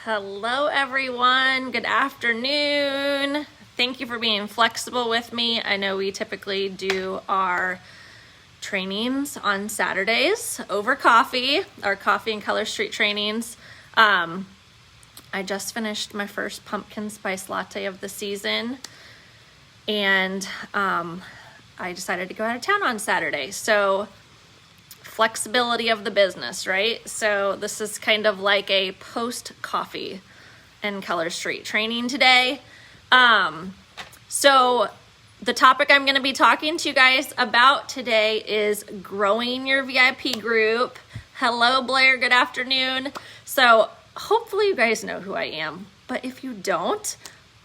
Hello everyone, good afternoon. Thank you for being flexible with me. I know we typically do our trainings on Saturdays over coffee, our coffee and color street trainings. I just finished my first pumpkin spice latte of the season, and I decided to go out of town on Saturday. So flexibility of the business, right? So this is kind of like a post-coffee and color street training today. So the topic I'm going to be talking to you guys about today is growing your VIP group. Hello, Blair. Good afternoon. So hopefully you guys know who I am, but if you don't,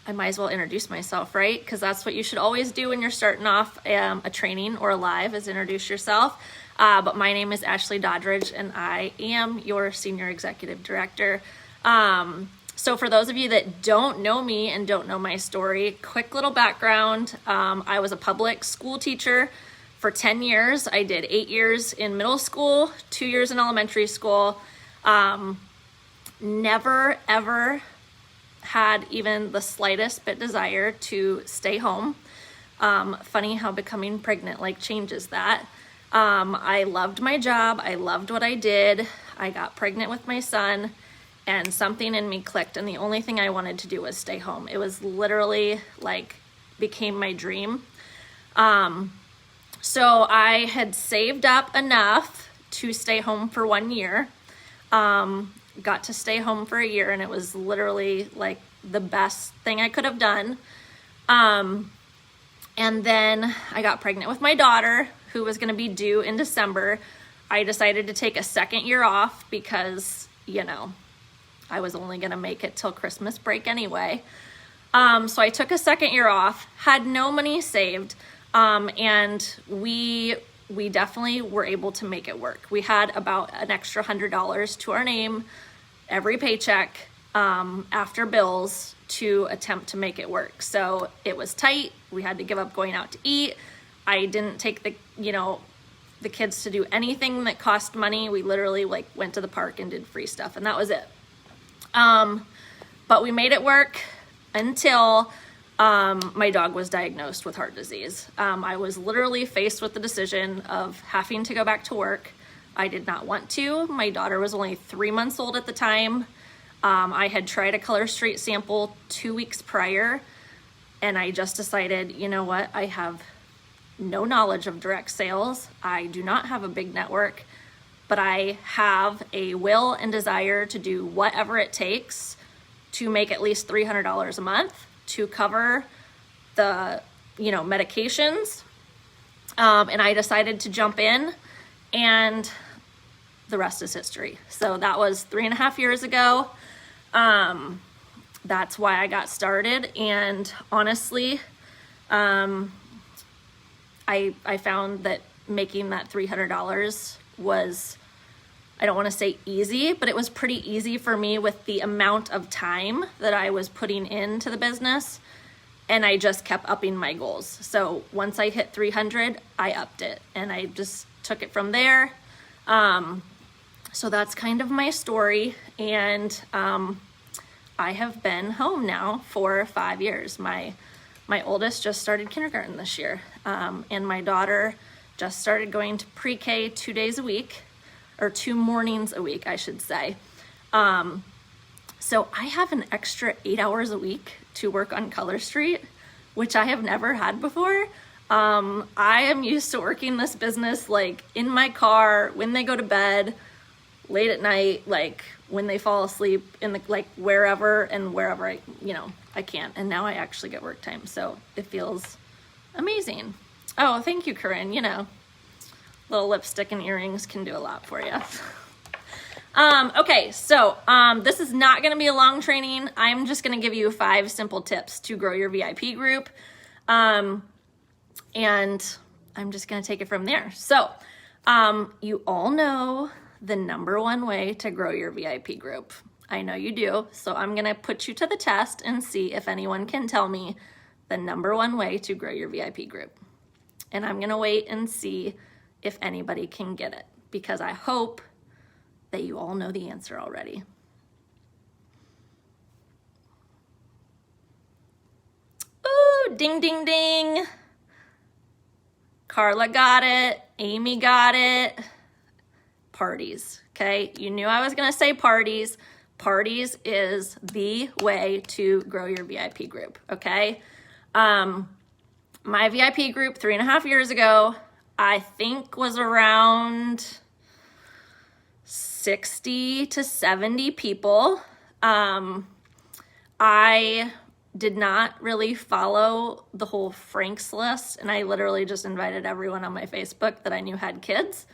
I might as well introduce myself, right? Because that's what you should always do when you're starting off a training or a live, is introduce yourself. But my name is Ashley Doddridge, and I am your Senior Executive Director. So for those of you that don't know me and don't know my story, quick little background. I was a public school teacher for 10 years. I did 8 years in middle school, 2 years in elementary school. Never, ever had even the slightest bit desire to stay home. Funny how becoming pregnant changes that. I loved my job. I loved what I did. I got pregnant with my son, and something in me clicked, and the only thing I wanted to do was stay home. It was literally became my dream. So I had saved up enough to stay home for 1 year. Got to stay home for a year, and it was literally the best thing I could have done. And then I got pregnant with my daughter, who was going to be due in December. I decided to take a second year off because, I was only going to make it till Christmas break anyway. So I took a second year off, had no money saved, and we definitely were able to make it work. We had about an extra $100 to our name every paycheck after bills to attempt to make it work. So it was tight. We had to give up going out to eat. I didn't take the kids to do anything that cost money. We literally went to the park and did free stuff, and that was it. But we made it work until my dog was diagnosed with heart disease. I was literally faced with the decision of having to go back to work. I did not want to. My daughter was only 3 months old at the time. I had tried a color street sample 2 weeks prior, and I just decided, you know what, I have no knowledge of direct sales. I do not have a big network, but I have a will and desire to do whatever it takes to make at least $300 a month to cover the, medications. And I decided to jump in, and the rest is history. So that was 3.5 years ago. That's why I got started. And honestly, I found that making that $300 was, I don't want to say easy, but it was pretty easy for me with the amount of time that I was putting into the business, and I just kept upping my goals. So once I hit 300, I upped it, and I just took it from there. So that's kind of my story, and I have been home now for 5 years. My oldest just started kindergarten this year, and my daughter just started going to pre-K 2 days a week, or 2 mornings a week, I should say. So I have an extra 8 hours a week to work on Color Street, which I have never had before. I am used to working this business in my car, when they go to bed, late at night, when they fall asleep, in the wherever I can. And now I actually get work time, so it feels amazing. Oh, thank you, Corinne. Little lipstick and earrings can do a lot for you. Okay, so this is not going to be a long training. I'm just going to give you 5 simple tips to grow your VIP group. And I'm just going to take it from there. So you all know the #1 way to grow your VIP group. I know you do. So I'm going to put you to the test and see if anyone can tell me the #1 way to grow your VIP group. And I'm going to wait and see if anybody can get it, because I hope that you all know the answer already. Ding, ding, ding. Carla got it. Amy got it. Parties, okay? You knew I was gonna say parties. Parties is the way to grow your VIP group, okay? My VIP group 3.5 years ago, I think was around 60 to 70 people. I did not really follow the whole Frank's list, and I literally just invited everyone on my Facebook that I knew had kids.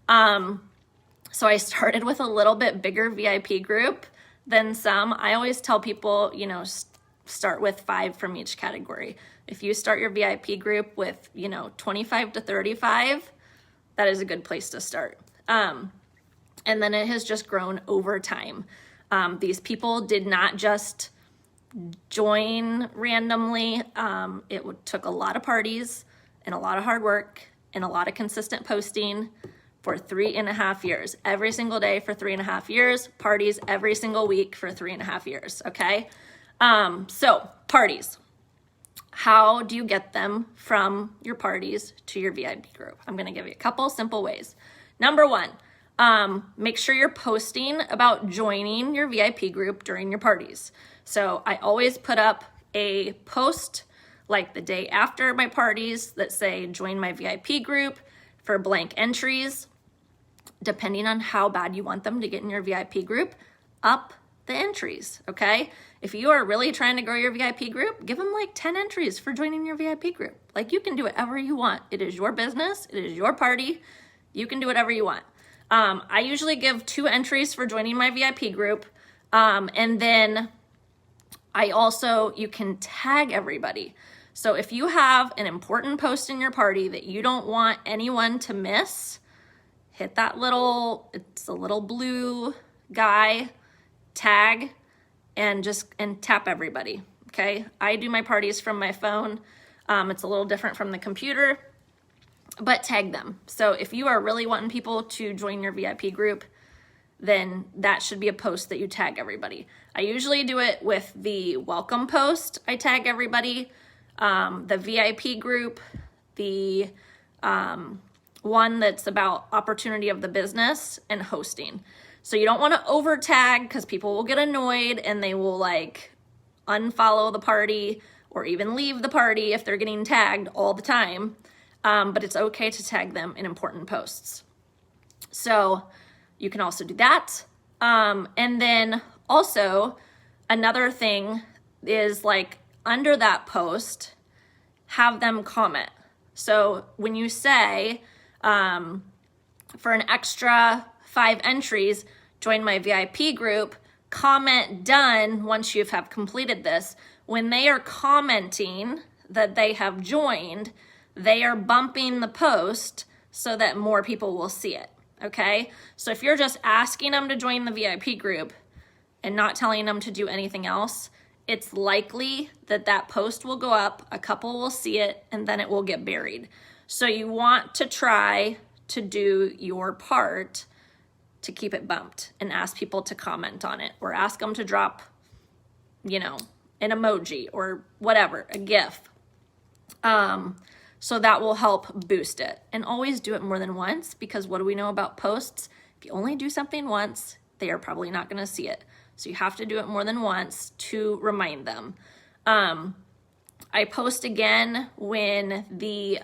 So I started with a little bit bigger VIP group than some. I always tell people, you know, start with 5 from each category. If you start your VIP group with, you know, 25 to 35, that is a good place to start. And then it has just grown over time. These people did not just join randomly. It took a lot of parties and a lot of hard work and a lot of consistent posting for 3.5 years. Every single day for 3.5 years. Parties every single week for 3.5 years, okay? So parties. How do you get them from your parties to your VIP group? I'm gonna give you a couple simple ways. Number 1, make sure you're posting about joining your VIP group during your parties. So I always put up a post like the day after my parties that say join my VIP group for blank entries. Depending on how bad you want them to get in your VIP group, up the entries, okay? If you are really trying to grow your VIP group, give them like 10 entries for joining your VIP group. Like, you can do whatever you want. It is your business. It is your party. You can do whatever you want. I usually give 2 entries for joining my VIP group. And then you can tag everybody. So if you have an important post in your party that you don't want anyone to miss, hit that it's a little blue guy, tag, and tap everybody, okay? I do my parties from my phone. It's a little different from the computer, but tag them. So if you are really wanting people to join your VIP group, then that should be a post that you tag everybody. I usually do it with the welcome post. I tag everybody, the VIP group, the one that's about opportunity of the business, and hosting. So you don't want to over tag because people will get annoyed and they will like unfollow the party or even leave the party if they're getting tagged all the time. But it's okay to tag them in important posts. So you can also do that. And then also another thing is, like, under that post, have them comment. So when you say, for an extra 5 entries, join my VIP group, comment done once you have completed this. When they are commenting that they have joined, they are bumping the post so that more people will see it, okay? So if you're just asking them to join the VIP group and not telling them to do anything else, it's likely that that post will go up, a couple will see it, and then it will get buried. So you want to try to do your part to keep it bumped and ask people to comment on it, or ask them to drop, you know, an emoji or whatever, a GIF. So that will help boost it. And always do it more than once, because what do we know about posts? If you only do something once, they are probably not gonna see it. So you have to do it more than once to remind them. I post again when the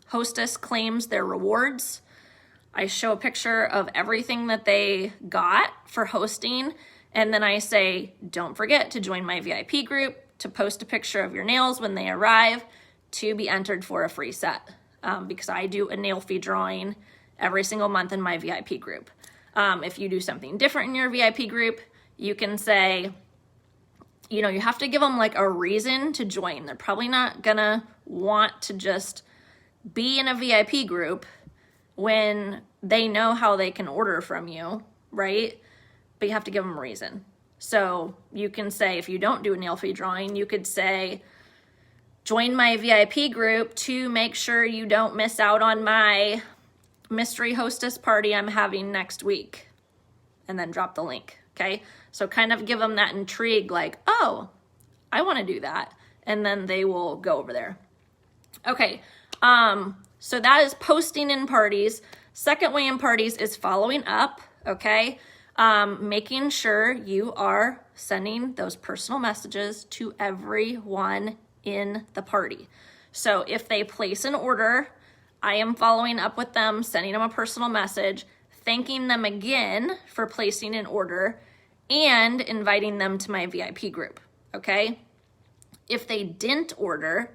hostess claims their rewards. I show a picture of everything that they got for hosting, and then I say, don't forget to join my VIP group, to post a picture of your nails when they arrive, to be entered for a free set, because I do a nail fee drawing every single month in my VIP group. If you do something different in your VIP group, you can say, you know, you have to give them like a reason to join. They're probably not gonna want to just be in a VIP group when they know how they can order from you, right? But you have to give them a reason. So you can say, if you don't do a nail fee drawing, you could say, join my VIP group to make sure you don't miss out on my mystery hostess party I'm having next week, and then drop the link, okay? So kind of give them that intrigue, like, oh, I wanna do that. and then they will go over there. Okay, so that is posting in parties. Second way in parties is following up, okay? Making sure you are sending those personal messages to everyone in the party. So if they place an order, I am following up with them, sending them a personal message, thanking them again for placing an order, and inviting them to my VIP group, okay? If they didn't order,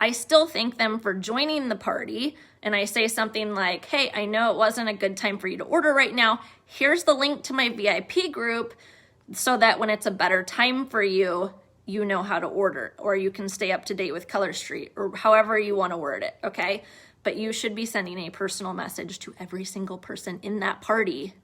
I still thank them for joining the party, and I say something like, hey, I know it wasn't a good time for you to order right now. Here's the link to my VIP group so that when it's a better time for you, you know how to order, or you can stay up to date with Color Street, or however you want to word it, okay? But you should be sending a personal message to every single person in that party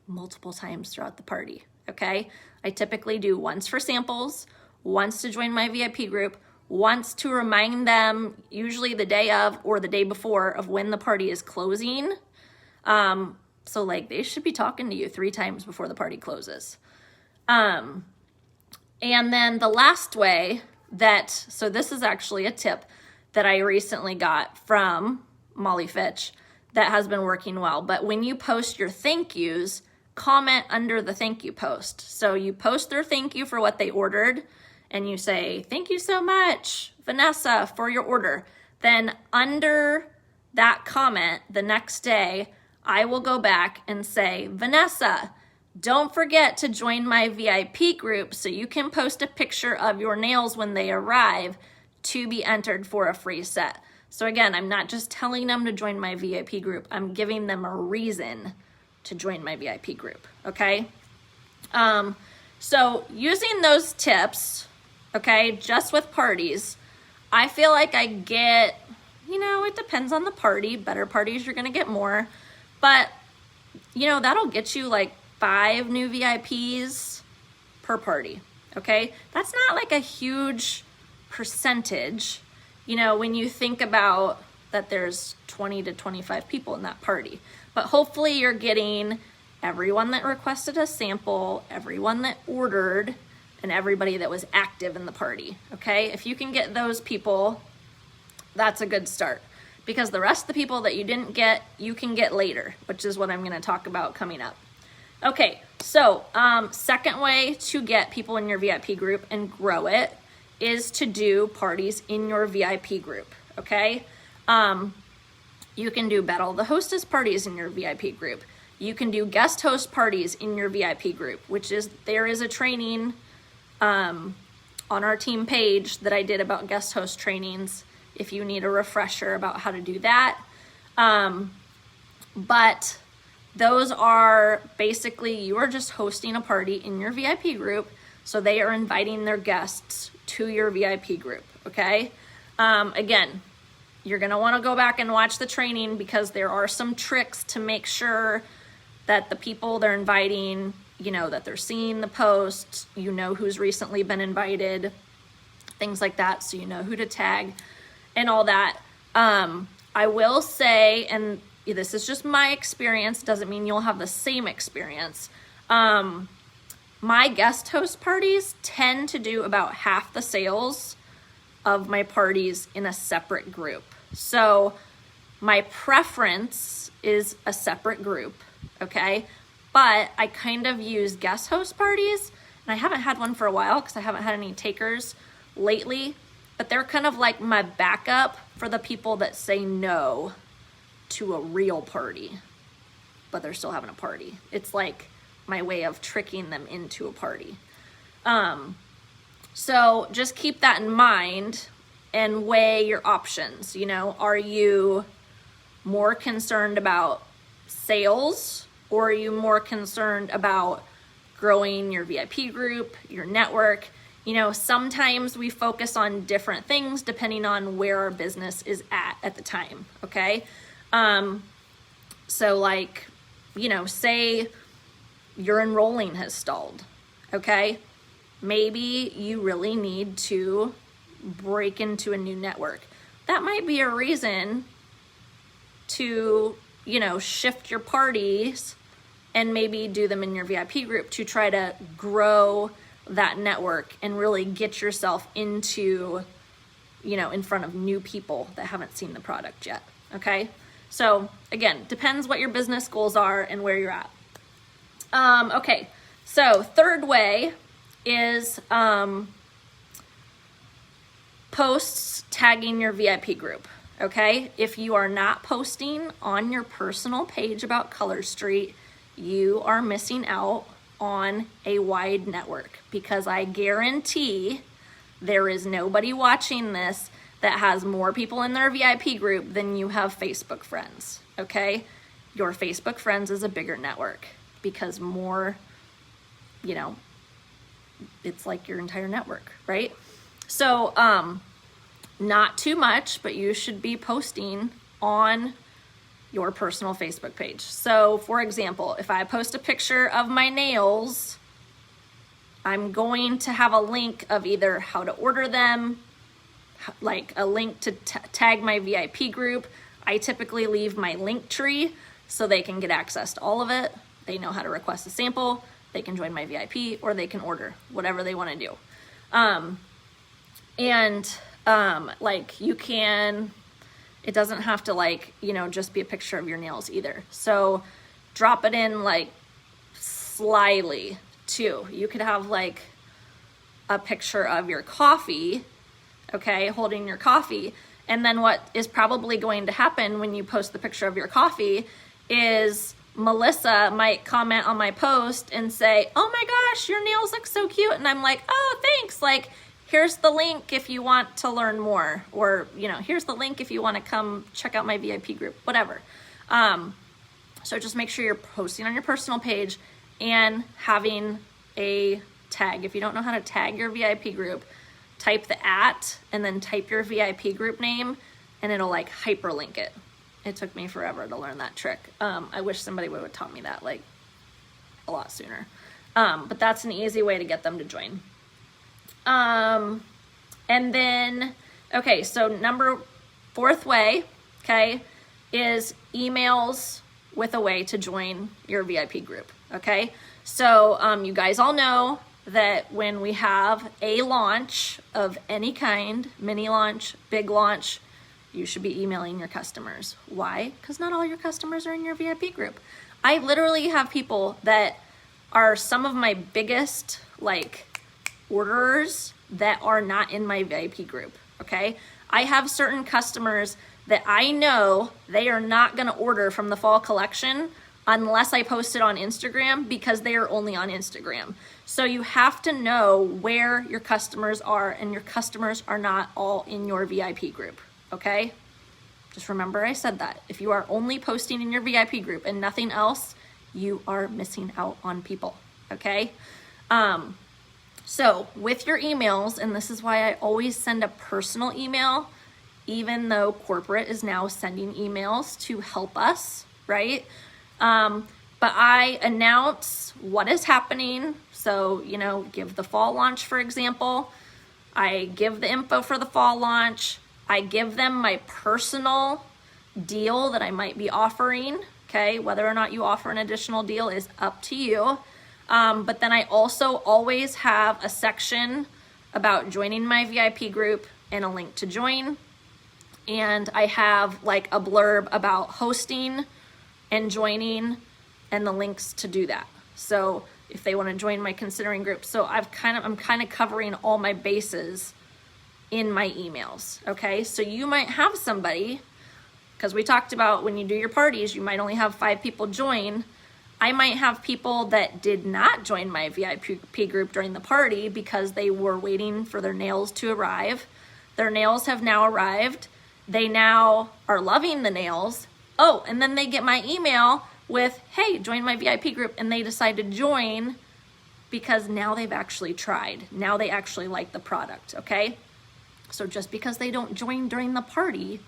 multiple times throughout the party, okay? I typically do once for samples, once to join my VIP group, once to remind them, usually the day of or the day before of when the party is closing. So like they should be talking to you 3 times before the party closes. And then the last way so this is actually a tip that I recently got from Molly Fitch that has been working well. But when you post your thank yous, comment under the thank you post. So you post their thank you for what they ordered, and you say, thank you so much, Vanessa, for your order. Then under that comment the next day, I will go back and say, Vanessa, don't forget to join my VIP group so you can post a picture of your nails when they arrive to be entered for a free set. So again, I'm not just telling them to join my VIP group, I'm giving them a reason to join my VIP group, okay? So using those tips, okay, just with parties, I feel like I get, it depends on the party. Better parties, you're gonna get more. But, that'll get you like 5 new VIPs per party, okay? That's not like a huge percentage, when you think about that there's 20 to 25 people in that party. But hopefully you're getting everyone that requested a sample, everyone that ordered, and everybody that was active in the party, okay? If you can get those people, that's a good start, because the rest of the people that you didn't get, you can get later, which is what I'm gonna talk about coming up. Okay, so second way to get people in your VIP group and grow it is to do parties in your VIP group, okay? You can do Battle of the Hostess parties in your VIP group. You can do guest host parties in your VIP group, there is a training on our team page that I did about guest host trainings if you need a refresher about how to do that. But those are basically, you are just hosting a party in your VIP group, so they are inviting their guests to your VIP group, okay? Again, you're gonna wanna go back and watch the training because there are some tricks to make sure that the people they're inviting, that they're seeing the posts, who's recently been invited, things like that, so you know who to tag and all that. I will say, and this is just my experience, doesn't mean you'll have the same experience. My guest host parties tend to do about half the sales of my parties in a separate group. So my preference is a separate group, okay? But I kind of use guest host parties, and I haven't had one for a while because I haven't had any takers lately, but they're kind of like my backup for the people that say no to a real party, but they're still having a party. It's like my way of tricking them into a party. So just keep that in mind and weigh your options. Are you more concerned about sales, or are you more concerned about growing your VIP group, your network? Sometimes we focus on different things depending on where our business is at the time, okay? So like, say your enrolling has stalled, okay? Maybe you really need to break into a new network. That might be a reason to, shift your parties and maybe do them in your VIP group to try to grow that network and really get yourself into, you know, in front of new people that haven't seen the product yet, okay? So again, depends what your business goals are and where you're at. Okay, so third way is posts tagging your VIP group, okay? If you are not posting on your personal page about Color Street, you are missing out on a wide network, because I guarantee there is nobody watching this that has more people in their VIP group than you have Facebook friends, okay? Your Facebook friends is a bigger network because more, you know, it's like your entire network, right? So, not too much, but you should be posting on your personal Facebook page. So, for example, if I post a picture of my nails, I'm going to have a link of either how to order them, like a link to tag my VIP group. I typically leave my link tree so they can get access to all of it. They know how to request a sample, they can join my VIP, or they can order whatever they want to do. Like you can, it doesn't have to, like, you know, just be a picture of your nails either. So drop it in like slyly too. You could have like a picture of your coffee, okay, holding your coffee. And then what is probably going to happen when you post the picture of your coffee is Melissa might comment on my post and say, oh my gosh, your nails look so cute. And I'm like, oh, thanks. Like, here's the link if you want to learn more, or, you know, here's the link if you want to come check out my VIP group, whatever. So just make sure you're posting on your personal page and having a tag. If you don't know how to tag your VIP group, type the @ and then type your VIP group name and it'll like hyperlink it. It took me forever to learn that trick. I wish somebody would have taught me that like a lot sooner. But that's an easy way to get them to join. And then, okay, so fourth way, okay, is emails with a way to join your VIP group, okay? So you guys all know that when we have a launch of any kind, mini launch, big launch, you should be emailing your customers. Why? Because not all your customers are in your VIP group. I literally have people that are some of my biggest like orderers that are not in my VIP group, okay? I have certain customers that I know they are not gonna order from the fall collection unless I post it on Instagram, because they are only on Instagram. So you have to know where your customers are, and your customers are not all in your VIP group, okay? Just remember I said that. If you are only posting in your VIP group and nothing else, you are missing out on people, okay? So with your emails, and this is why I always send a personal email, even though corporate is now sending emails to help us, right? But I announce what is happening. So, you know, give the fall launch, for example. I give the info for the fall launch. I give them my personal deal that I might be offering, okay? Whether or not you offer an additional deal is up to you. But then I also always have a section about joining my VIP group and a link to join. And I have like a blurb about hosting and joining and the links to do that. So if they want to join my considering group. So I'm kind of covering all my bases in my emails, okay? So you might have somebody, because we talked about when you do your parties, you might only have 5 people join. I might have people that did not join my VIP group during the party because they were waiting for their nails to arrive. Their nails have now arrived. They now are loving the nails. Oh, and then they get my email with, hey, join my VIP group, and they decide to join because now they've actually tried. Now they actually like the product, okay? So just because they don't join during the party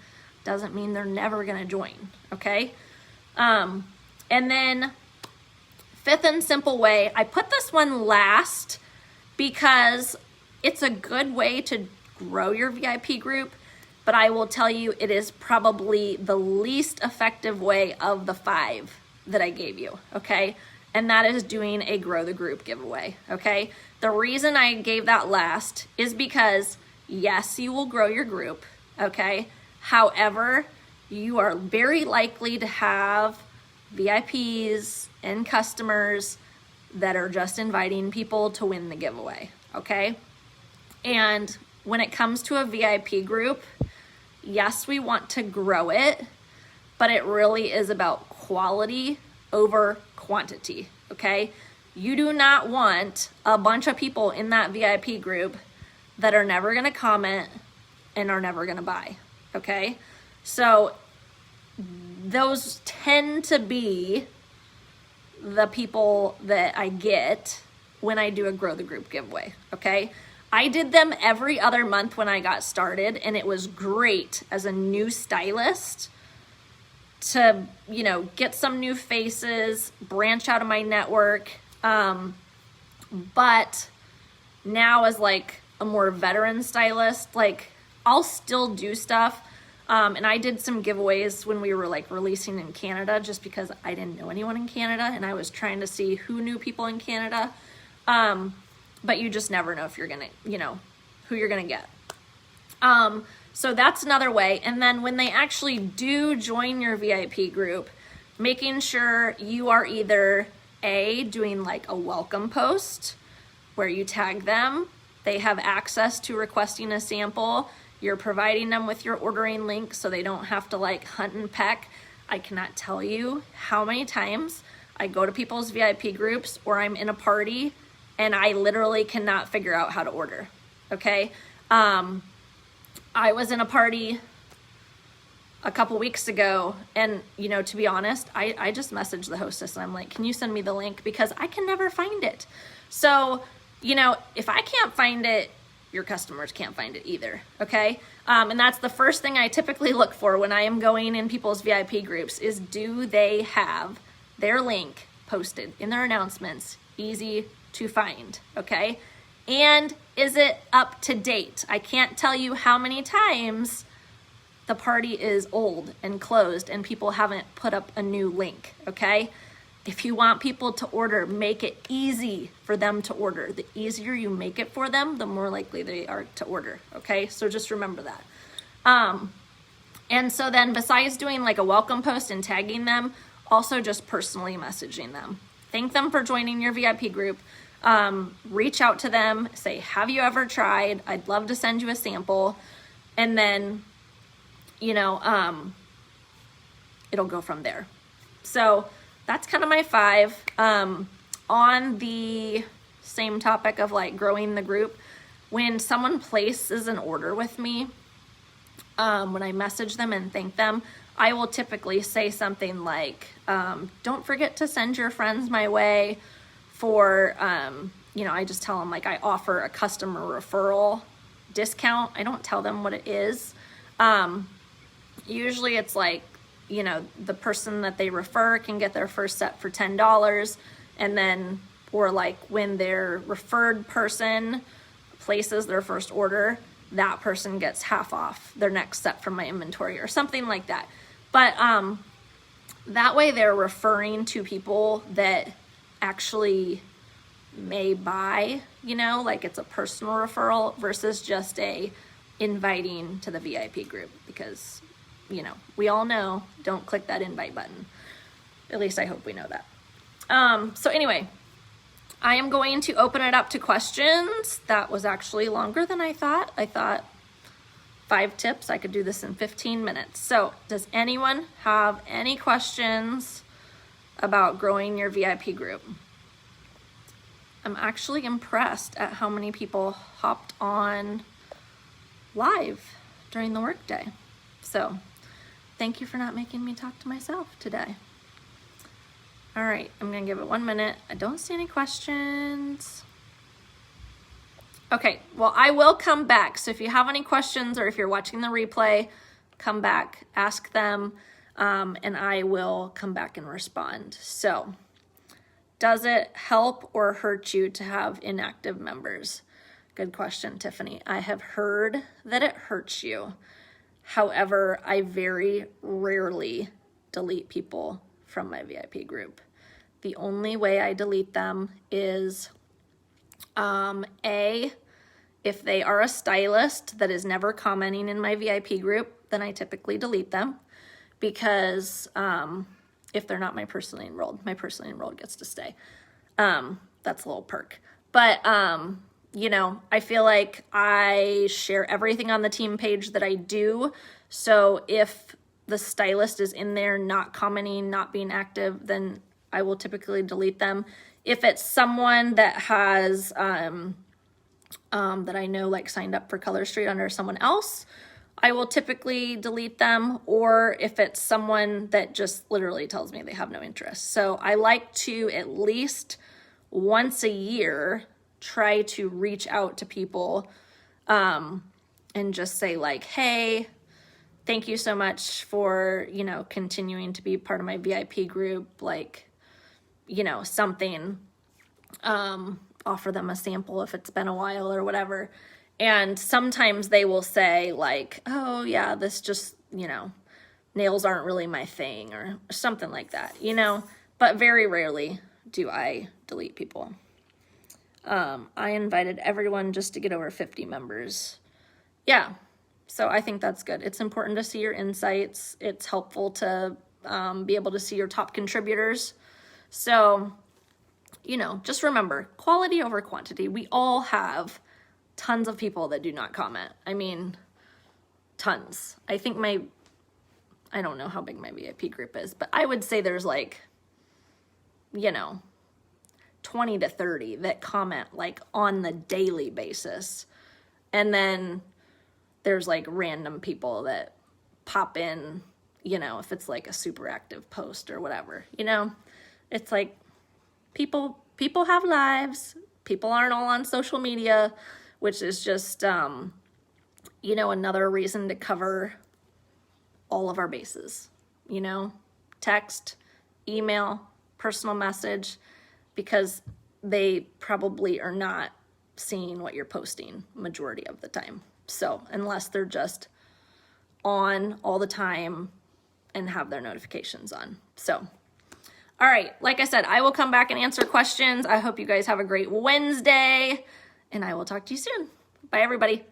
doesn't mean they're never gonna join, okay? And then fifth and simple way, I put this one last because it's a good way to grow your VIP group, but I will tell you it is probably the least effective way of the 5 that I gave you, okay? and that is doing a grow the group giveaway, okay? The reason I gave that last is because yes, you will grow your group, okay? However, you are very likely to have VIPs and customers that are just inviting people to win the giveaway, okay? And when it comes to a VIP group, yes, we want to grow it, but it really is about quality over quantity, okay? You do not want a bunch of people in that VIP group that are never gonna comment and are never gonna buy, okay? So those tend to be the people that I get when I do a grow the group giveaway, okay? I did them every other month when I got started, and it was great as a new stylist to, you know, get some new faces, branch out of my network. But now as like a more veteran stylist, like I'll still do stuff. And I did some giveaways when we were like releasing in Canada, just because I didn't know anyone in Canada and I was trying to see who knew people in Canada. But you just never know if you're gonna, you know, who you're gonna get. So that's another way. And then when they actually do join your VIP group, making sure you are either doing like a welcome post where you tag them, they have access to requesting a sample, you're providing them with your ordering link so they don't have to like hunt and peck. I cannot tell you how many times I go to people's VIP groups or I'm in a party and I literally cannot figure out how to order, okay? I was in a party a couple weeks ago, and you know, to be honest, I just messaged the hostess and I'm like, can you send me the link? Because I can never find it. So, you know, if I can't find it, your customers can't find it either, okay? And that's the first thing I typically look for when I am going in people's VIP groups is, do they have their link posted in their announcements, easy to find, okay? And is it up to date? I can't tell you how many times the party is old and closed and people haven't put up a new link, okay? If you want people to order, make it easy for them to order. The easier you make it for them, the more likely they are to order, okay? So just remember that. And so then besides doing like a welcome post and tagging them, also just personally messaging them. Thank them for joining your VIP group. Reach out to them, say, have you ever tried? I'd love to send you a sample. And then, you know, it'll go from there. So that's kind of my 5. On the same topic of like growing the group, when someone places an order with me, when I message them and thank them, I will typically say something like, don't forget to send your friends my way for, you know, I just tell them like I offer a customer referral discount. I don't tell them what it is. Usually it's like, you know, the person that they refer can get their first set for $10, and then, or like when their referred person places their first order, that person gets half off their next set from my inventory or something like that. But that way they're referring to people that actually may buy, you know, like it's a personal referral versus just a inviting to the VIP group, because, you know, we all know, don't click that invite button. At least I hope we know that. So anyway, I am going to open it up to questions. That was actually longer than I thought. I thought 5 tips, I could do this in 15 minutes. So does anyone have any questions about growing your VIP group? I'm actually impressed at how many people hopped on live during the workday. So thank you for not making me talk to myself today. All right, I'm gonna give it 1 minute. I don't see any questions. Okay, well, I will come back. So if you have any questions or if you're watching the replay, come back, ask them, and I will come back and respond. So, does it help or hurt you to have inactive members? Good question, Tiffany. I have heard that it hurts you. However, I very rarely delete people from my VIP group. The only way I delete them is if they are a stylist that is never commenting in my VIP group, then I typically delete them, because if they're not my personally enrolled gets to stay. That's a little perk. But you know, I feel like I share everything on the team page that I do. So if the stylist is in there not commenting, not being active, then I will typically delete them. If it's someone that has that I know like signed up for Color Street under someone else, I will typically delete them. Or if it's someone that just literally tells me they have no interest. So I like to at least once a year try to reach out to people and just say like, hey, thank you so much for, you know, continuing to be part of my VIP group, like, you know, something, offer them a sample if it's been a while or whatever. And sometimes they will say like, oh yeah, this just, you know, nails aren't really my thing or something like that, you know, but very rarely do I delete people. I invited everyone just to get over 50 members. Yeah. So I think that's good. It's important to see your insights. It's helpful to be able to see your top contributors. So, you know, just remember, quality over quantity. We all have tons of people that do not comment. I mean, tons. I think I don't know how big my VIP group is, but I would say there's like, you know, 20 to 30 that comment like on the daily basis. And then there's like random people that pop in, you know, if it's like a super active post or whatever, you know, it's like people have lives. People aren't all on social media, which is just, you know, another reason to cover all of our bases, you know, text, email, personal message, because they probably are not seeing what you're posting majority of the time. So unless they're just on all the time and have their notifications on. So, all right, like I said, I will come back and answer questions. I hope you guys have a great Wednesday, and I will talk to you soon. Bye, everybody.